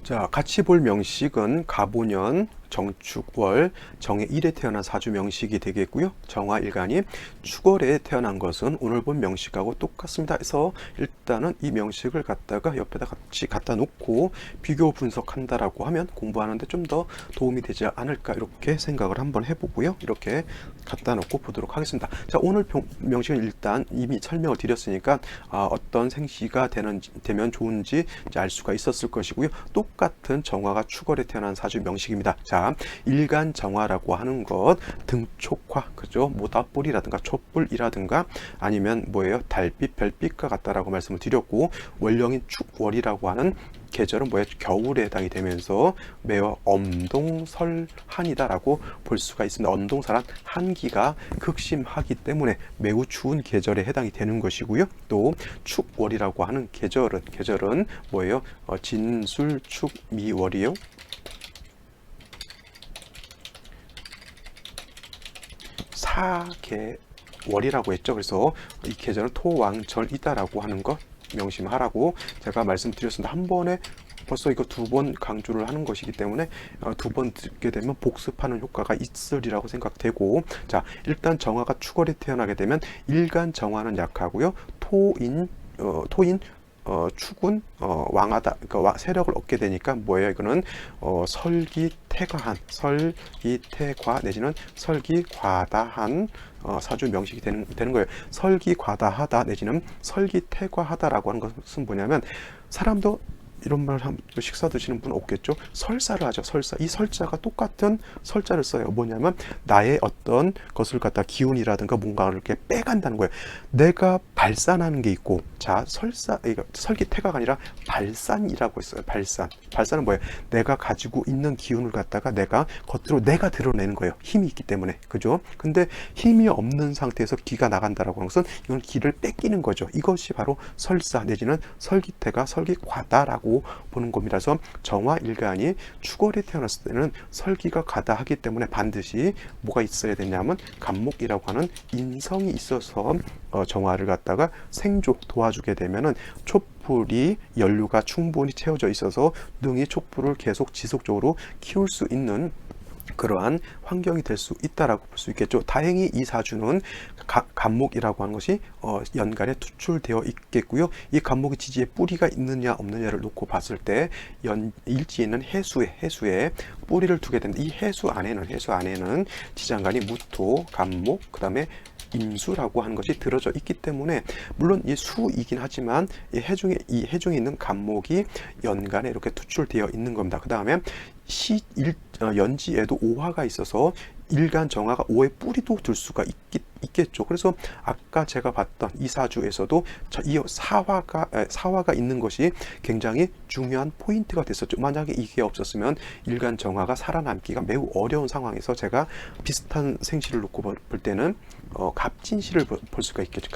자, 같이 볼 명식은 가보년, 정축월, 정의 1에 태어난 사주 명식이 되겠고요. 정화일간이 축월에 태어난 것은 오늘 본 명식하고 똑같습니다. 그래서 일단은 이 명식을 갖다가 옆에다 같이 갖다 놓고 비교 분석한다라고 하면 공부하는데 좀 더 도움이 되지 않을까 이렇게 생각을 한번 해보고요. 이렇게 갖다 놓고 보도록 하겠습니다. 자, 오늘 명식은 일단 이미 설명을 드렸으니까 어떤 생시가 되면 좋은지 이제 알 수가 있었을 것이고요. 똑같은 정화가 축월에 태어난 사주 명식입니다. 자, 일간 정화라고 하는 것 등촉화, 그죠? 모닥불이라든가 촛불이라든가 아니면 뭐예요? 달빛, 별빛과 같다라고 말씀을 드렸고, 월령인 축월이라고 하는 계절은 뭐예요? 겨울에 해당이 되면서 매우 엄동설한이다라고 볼 수가 있습니다. 엄동설한 한기가 극심하기 때문에 매우 추운 계절에 해당이 되는 것이고요. 또 축월이라고 하는 계절은 뭐예요? 진술축미월이요. 사계월이라고 했죠. 그래서 이 계절은 토왕절이다라고 하는 것 명심하라고 제가 말씀드렸습니다. 한 번에 벌써 이거 두 번 강조를 하는 것이기 때문에 두 번 듣게 되면 복습하는 효과가 있으리라고 생각되고, 자, 일단 정화가 축월에 태어나게 되면 일간 정화는 약하고요. 토인 축은 왕하다, 그러니까 세력을 얻게 되니까 뭐예요? 이거는 설기태과한, 설기태과 내지는 설기과다한 사주 명식이 되는 거예요. 설기과다하다 내지는 설기태과하다라고 하는 것은 뭐냐면, 사람도 이런 말 하면 식사 드시는 분 없겠죠? 설사를 하죠. 설사. 이 설자가 똑같은 설자를 써요. 뭐냐면 나의 어떤 것을 갖다 기운이라든가 뭔가를 이렇게 빼간다는 거예요. 내가 발산하는 게 있고, 자, 설기태가가 아니라 발산이라고 했어요. 발산은 뭐예요? 내가 가지고 있는 기운을 갖다가 내가 겉으로 내가 드러내는 거예요. 힘이 있기 때문에. 그죠? 근데 힘이 없는 상태에서 기가 나간다라고 하는 것은 이건 기를 뺏기는 거죠. 이것이 바로 설사 내지는 설기태가 설기과다라고 보는 겁니다. 그래서 정화일간이 축월에 태어났을 때는 설기가 과다하기 때문에 반드시 뭐가 있어야 되냐면 간목이라고 하는 인성이 있어서 정화를 갖다가 생조 도와주게 되면은 촛불이 연료가 충분히 채워져 있어서 능히 촛불을 계속 지속적으로 키울 수 있는 그러한 환경이 될 수 있다라고 볼 수 있겠죠. 다행히 이 사주는 간목이라고 하는 것이 연간에 투출되어 있겠고요. 이 간목의 지지에 뿌리가 있느냐 없느냐를 놓고 봤을 때 일지에는 해수에 뿌리를 두게 되는데, 이 해수 안에는 지장간이 무토, 간목, 그 다음에 임수라고 하는 것이 들어져 있기 때문에, 물론 이 수이긴 하지만 이 해중에 있는 간목이 연간에 이렇게 투출되어 있는 겁니다. 그 다음에 연지에도 오화가 있어서 일간 정화가 오의 뿌리도 들 수가 있겠죠. 그래서 아까 제가 봤던 이 사주에서도 이 사화가 있는 것이 굉장히 중요한 포인트가 됐었죠. 만약에 이게 없었으면 일간 정화가 살아남기가 매우 어려운 상황에서 제가 비슷한 생시를 놓고 볼 때는 갑진시를 볼 수가 있겠죠.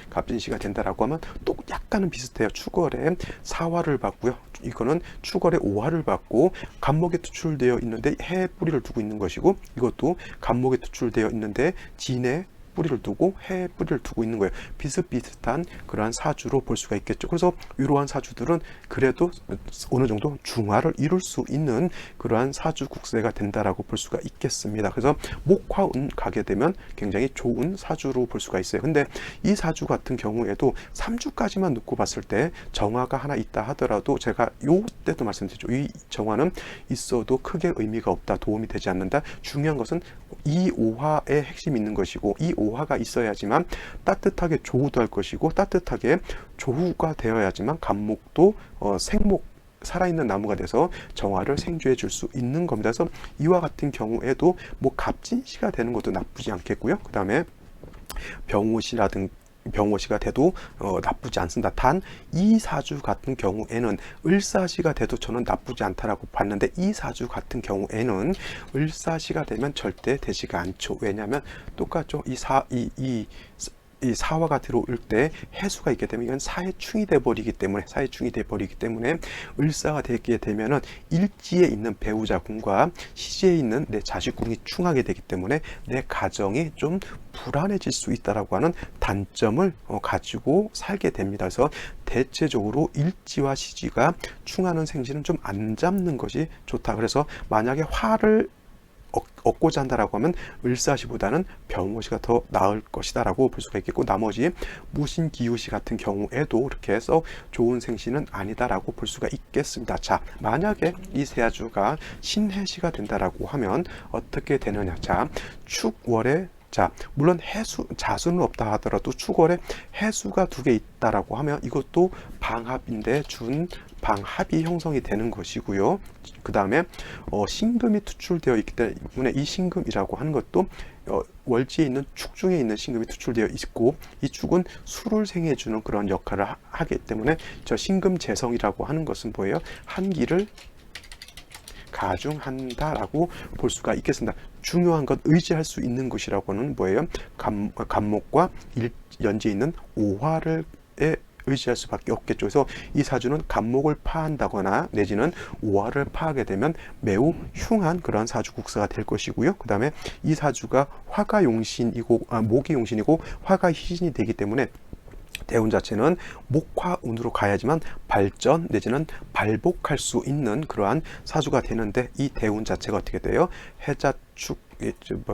갑진시가 된다라고 하면 또 약간은 비슷해요. 축월에 사화를 받고요. 이거는 축월에 오화를 받고 간목에 투출되어 있는데 해 뿌리를 두고 있는 것이고, 이것도 간목에 투출되어 있는데 진에 뿌리를 두고 해 뿌리를 두고 있는 거예요. 비슷비슷한 그러한 사주로 볼 수가 있겠죠. 그래서 이러한 사주들은 그래도 어느 정도 중화를 이룰 수 있는 그러한 사주 국세가 된다라고 볼 수가 있겠습니다. 그래서 목화운 가게 되면 굉장히 좋은 사주로 볼 수가 있어요. 근데 이 사주 같은 경우에도 3주까지만 놓고 봤을 때 정화가 하나 있다 하더라도, 제가 요때도 말씀드렸죠. 이 정화는 있어도 크게 의미가 없다, 도움이 되지 않는다. 중요한 것은 이 오화의 핵심이 있는 것이고, 이 오화가 있어야지만 따뜻하게 조우도 할 것이고, 따뜻하게 조우가 되어야지만 간목도 생목, 살아있는 나무가 돼서 정화를 생조해 줄 수 있는 겁니다. 그래서 이와 같은 경우에도 뭐 갑진시가 되는 것도 나쁘지 않겠고요. 그 다음에 병호시가 돼도 나쁘지 않습니다. 단 이 사주 같은 경우에는 을사시가 돼도 저는 나쁘지 않다라고 봤는데, 이 사주 같은 경우에는 을사시가 되면 절대 되지가 않죠. 왜냐하면 똑같죠. 이 사화가 들어올 때 해수가 있게 되면 이건 사해충이 돼버리기 때문에 을사가 되게 되면은 일지에 있는 배우자궁과 시지에 있는 내 자식궁이 충하게 되기 때문에 내 가정이 좀 불안해질 수 있다라고 하는 단점을 가지고 살게 됩니다. 그래서 대체적으로 일지와 시지가 충하는 생신은 좀 안 잡는 것이 좋다. 그래서 만약에 화를 얻고자 한다라고 하면 을사시보다는 병오시가 더 나을 것이다라고 볼 수가 있겠고, 나머지 무신기유시 같은 경우에도 이렇게 해서 좋은 생신은 아니다라고 볼 수가 있겠습니다. 자, 만약에 이 세아주가 신해시가 된다라고 하면 어떻게 되느냐? 자, 축월에 자, 물론 자수는 없다 하더라도 축월에 해수가 2개 있다라고 하면 이것도 방합인데 준방합이 형성이 되는 것이고요. 그 다음에 신금이 투출되어 있기 때문에 이 신금이라고 하는 것도 월지에 있는 축 중에 있는 신금이 투출되어 있고, 이 축은 수를 생해주는 그런 역할을 하기 때문에 저 신금재성이라고 하는 것은 뭐예요? 한기를 가중한다라고 볼 수가 있겠습니다. 중요한 건 의지할 수 있는 것이라고는 뭐예요? 간목과 연지에 있는 오화를 의지할 수밖에 없겠죠. 그래서 이 사주는 간목을 파한다거나 내지는 오화를 파하게 되면 매우 흉한 그런 사주 국사가 될 것이고요. 그 다음에 이 사주가 화가 용신이고 목이 용신이고 화가 희신이 되기 때문에 대운 자체는 목화운으로 가야지만 발전 내지는 발복할 수 있는 그러한 사주가 되는데, 이 대운 자체가 어떻게 돼요? 해자축,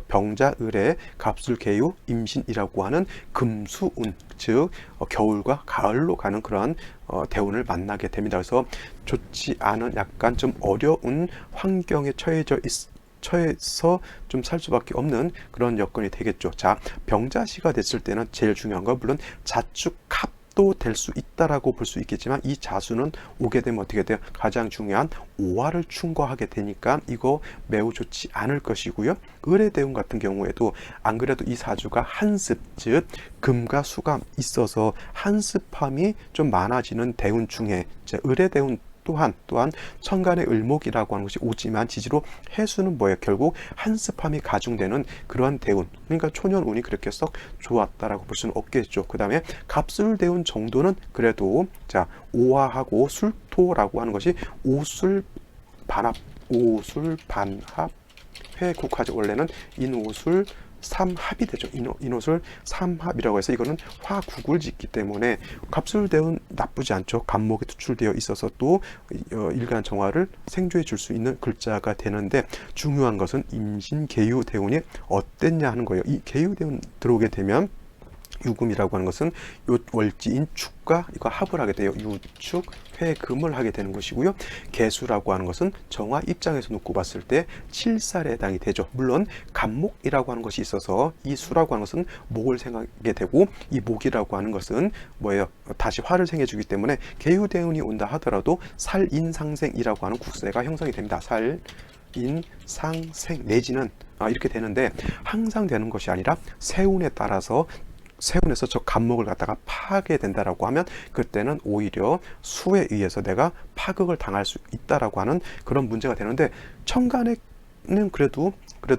병자을의 갑술개유 임신이라고 하는 금수운, 즉 겨울과 가을로 가는 그러한 대운을 만나게 됩니다. 그래서 좋지 않은 약간 좀 어려운 환경에 처해서 좀 살 수밖에 없는 그런 여건이 되겠죠. 자, 병자시가 됐을 때는 제일 중요한 건 물론 자축합도 될 수 있다라고 볼 수 있겠지만, 이 자수는 오게 되면 어떻게 돼요? 가장 중요한 오화를 충고하게 되니까 이거 매우 좋지 않을 것이고요. 을의 대운 같은 경우에도 안 그래도 이 사주가 한습, 즉 금과 수가 있어서 한습함이 좀 많아지는 대운 중에 을의 대운 또한 천간의 을목이라고 하는 것이 오지만 지지로 해수는 뭐예요? 결국 한습함이 가중되는 그러한 대운, 그러니까 초년운이 그렇게 썩 좋았다라고 볼 수는 없겠죠. 그 다음에 갑술대운 정도는 그래도 자, 오화하고 술토라고 하는 것이 오술반합 회국화죠. 원래는 인오술 3합이 되죠. 인오술 3합이라고 해서 이거는 화국을 짓기 때문에 갑술대운 나쁘지 않죠. 간목이 투출되어 있어서 또 일간 정화를 생조해 줄 수 있는 글자가 되는데, 중요한 것은 임신계유대운이 어땠냐 하는 거예요. 이 계유대운 들어오게 되면 유금이라고 하는 것은 요 월지인 축과 이거 합을 하게 돼요. 유축 회금을 하게 되는 것이고요. 개수라고 하는 것은 정화 입장에서 놓고 봤을 때 7살에 해당이 되죠. 물론 간목이라고 하는 것이 있어서 이 수라고 하는 것은 목을 생하게 되고, 이 목이라고 하는 것은 뭐예요? 다시 화를 생해주기 때문에 계유대운이 온다 하더라도 살인상생이라고 하는 국세가 형성이 됩니다. 살인상생 내지는 이렇게 되는데, 항상 되는 것이 아니라 세운에 따라서 세운에서 저 간목을 갖다가 파하게 된다라고 하면 그때는 오히려 수에 의해서 내가 파극을 당할 수 있다라고 하는 그런 문제가 되는데, 천간에는 그래도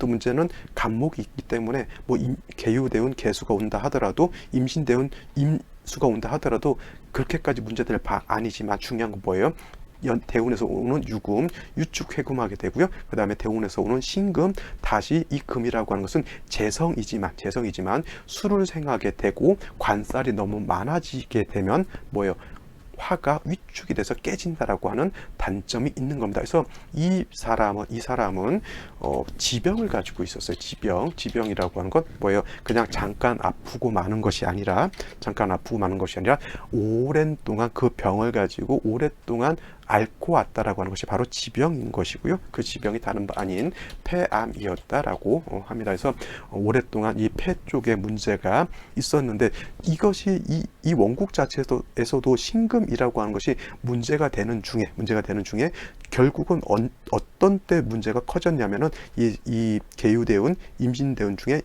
문제는 간목이 있기 때문에 뭐 계유대운 개수가 온다 하더라도 임신대운 임수가 온다 하더라도 그렇게까지 문제될 바 아니지만, 중요한 건 뭐예요? 대운에서 오는 유금, 유축회금하게 되고요. 그 다음에 대운에서 오는 신금, 다시 이 금이라고 하는 것은 재성이지만 수를 생하게 되고 관살이 너무 많아지게 되면 뭐예요? 화가 위축이 돼서 깨진다라고 하는 단점이 있는 겁니다. 그래서 이 사람은 지병을 가지고 있었어요. 지병이라고 하는 건 뭐예요? 그냥 잠깐 아프고 마는 것이 아니라 오랜 동안 그 병을 가지고 오랫동안 앓고 왔다라고 하는 것이 바로 지병인 것이고요. 그 지병이 다른 바 아닌 폐암이었다라고 합니다. 그래서 오랫동안 이 폐 쪽에 문제가 있었는데, 이것이 이 원국 자체에서도 신금이라고 하는 것이 문제가 되는 중에 결국은 어떤 때 문제가 커졌냐면은 이 계유대운, 임신대운 중에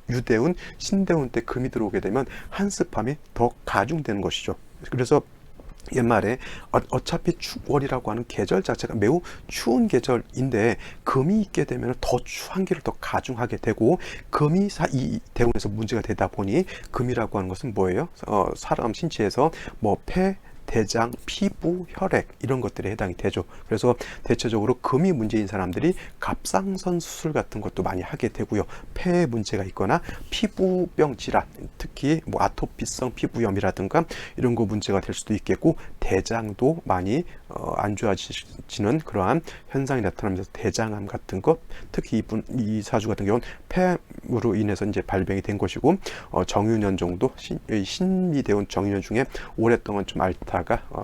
유대운, 신대운 때 금이 들어오게 되면 한습함이 더 가중되는 것이죠. 그래서 옛말에 어차피 축월이라고 하는 계절 자체가 매우 추운 계절인데 금이 있게 되면 더 추한기를 더 가중하게 되고 금이 이 대운에서 문제가 되다 보니 금이라고 하는 것은 뭐예요? 사람 신체에서 뭐 폐, 대장, 피부, 혈액 이런 것들에 해당이 되죠. 그래서 대체적으로 금이 문제인 사람들이 갑상선 수술 같은 것도 많이 하게 되고요. 폐에 문제가 있거나 피부병 질환, 특히 뭐 아토피성 피부염이라든가 이런 거 문제가 될 수도 있겠고 대장도 많이 안 좋아지는 그러한 현상이 나타나면서 대장암 같은 것, 특히 이 사주 같은 경우는 폐로 인해서 이제 발병이 된 것이고 정유년 정도 신미대운 정유년 중에 오랫동안 좀 앓다가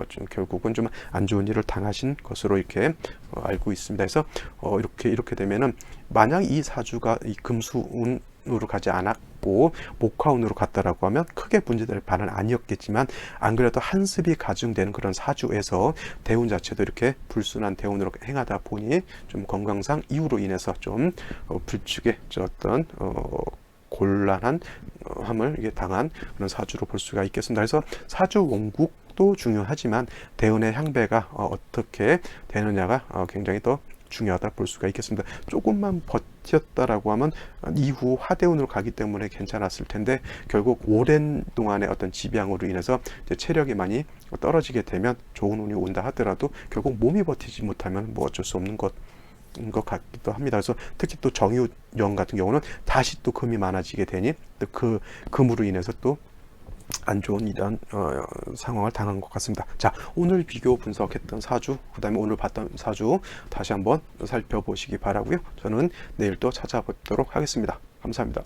좀 결국은 좀 안 좋은 일을 당하신 것으로 이렇게 알고 있습니다. 그래서 이렇게 되면은 만약 이 사주가 이 금수운으로 가지 않았고 목화운으로 갔다라고 하면 크게 문제될 바는 아니었겠지만 안 그래도 한습이 가중되는 그런 사주에서 대운 자체도 이렇게 불순한 대운으로 행하다 보니 좀 건강상 이유로 인해서 좀 불축의 어떤 곤란한 함을 이게 당한 그런 사주로 볼 수가 있겠습니다. 그래서 사주 원국도 중요하지만 대운의 향배가 어떻게 되느냐가 굉장히 더 중요하다 볼 수가 있겠습니다. 조금만 버텼다라고 하면 이후 하대운으로 가기 때문에 괜찮았을 텐데 결국 오랜 동안의 어떤 집양으로 인해서 이제 체력이 많이 떨어지게 되면 좋은 운이 온다 하더라도 결국 몸이 버티지 못하면 뭐 어쩔 수 없는 것 같기도 합니다. 그래서 특히 또 정유년 같은 경우는 다시 또 금이 많아지게 되니 또 그 금으로 인해서 또 안 좋은 이런 상황을 당한 것 같습니다. 자, 오늘 비교 분석했던 사주, 그 다음에 오늘 봤던 사주 다시 한번 살펴보시기 바라고요. 저는 내일 또 찾아뵙도록 하겠습니다. 감사합니다.